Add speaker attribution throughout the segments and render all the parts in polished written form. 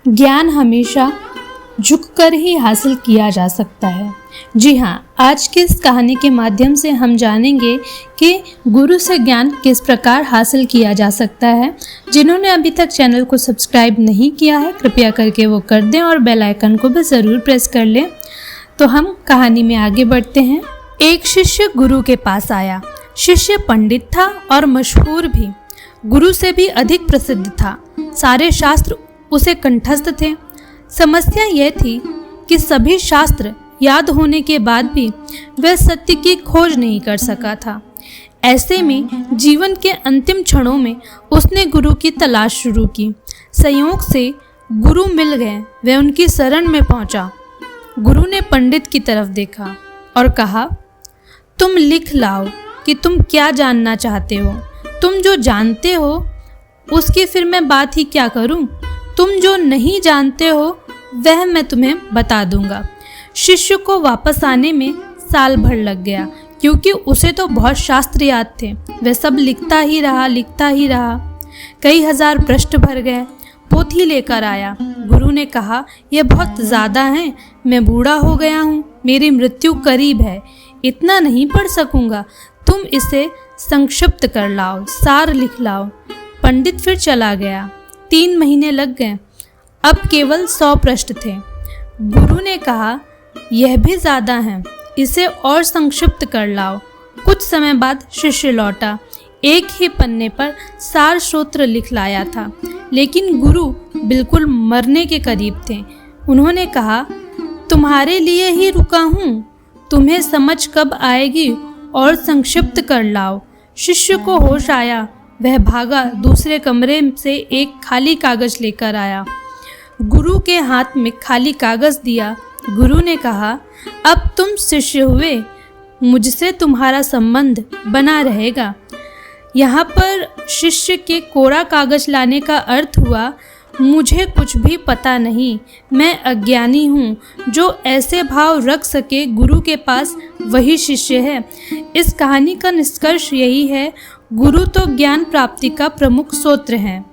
Speaker 1: ज्ञान हमेशा झुककर ही हासिल किया जा सकता है। जी हाँ, आज की इस कहानी के माध्यम से हम जानेंगे कि गुरु से ज्ञान किस प्रकार हासिल किया जा सकता है। जिन्होंने अभी तक चैनल को सब्सक्राइब नहीं किया है, कृपया करके वो कर दें और बेल आइकन को भी ज़रूर प्रेस कर लें। तो हम कहानी में आगे बढ़ते हैं। एक शिष्य गुरु के पास आया। शिष्य पंडित था और मशहूर भी, गुरु से भी अधिक प्रसिद्ध था। सारे शास्त्र उसे कंठस्थ थे। समस्या यह थी कि सभी शास्त्र याद होने के बाद भी वह सत्य की खोज नहीं कर सका था। ऐसे में जीवन के अंतिम क्षणों में उसने गुरु की तलाश शुरू की। संयोग से गुरु मिल गए। वह उनकी शरण में पहुंचा। गुरु ने पंडित की तरफ देखा और कहा, तुम लिख लाओ कि तुम क्या जानना चाहते हो। तुम जो जानते हो उसकी फिर मैं बात ही क्या करूं। तुम जो नहीं जानते हो वह मैं तुम्हें बता दूंगा। शिष्य को वापस आने में साल भर लग गया, क्योंकि उसे तो बहुत शास्त्र याद थे। वह सब लिखता ही रहा। कई हजार पृष्ठ भर गए। पोथी लेकर आया। गुरु ने कहा, यह बहुत ज़्यादा है। मैं बूढ़ा हो गया हूँ, मेरी मृत्यु करीब है, इतना नहीं पढ़ सकूँगा। तुम इसे संक्षिप्त कर लाओ, सार लिख लाओ। पंडित फिर चला गया। 3 महीने लग गए। अब केवल 100 पृष्ठ थे। गुरु ने कहा, यह भी ज़्यादा है, इसे और संक्षिप्त कर लाओ। कुछ समय बाद शिष्य लौटा। एक ही पन्ने पर सार सूत्र लिख लाया था, लेकिन गुरु बिल्कुल मरने के करीब थे। उन्होंने कहा, तुम्हारे लिए ही रुका हूँ, तुम्हें समझ कब आएगी, और संक्षिप्त कर लाओ। शिष्य को होश आया। वह भागा, दूसरे कमरे से एक खाली कागज लेकर आया। गुरु के हाथ में खाली कागज दिया। गुरु ने कहा, अब तुम शिष्य हुए, मुझसे तुम्हारा संबंध बना रहेगा। यहाँ पर शिष्य के कोरा कागज लाने का अर्थ हुआ, मुझे कुछ भी पता नहीं, मैं अज्ञानी हूँ। जो ऐसे भाव रख सके गुरु के पास, वही शिष्य है। इस कहानी का निष्कर्ष यही है, गुरु तो ज्ञान प्राप्ति का प्रमुख स्रोत है।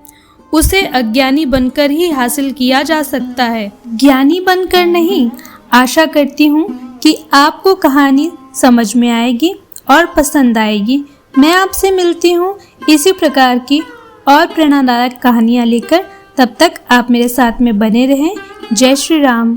Speaker 1: उसे अज्ञानी बनकर ही हासिल किया जा सकता है, ज्ञानी बनकर नहीं। आशा करती हूँ कि आपको कहानी समझ में आएगी और पसंद आएगी। मैं आपसे मिलती हूँ इसी प्रकार की और प्रेरणादायक कहानियाँ लेकर। तब तक आप मेरे साथ में बने रहें। जय श्री राम।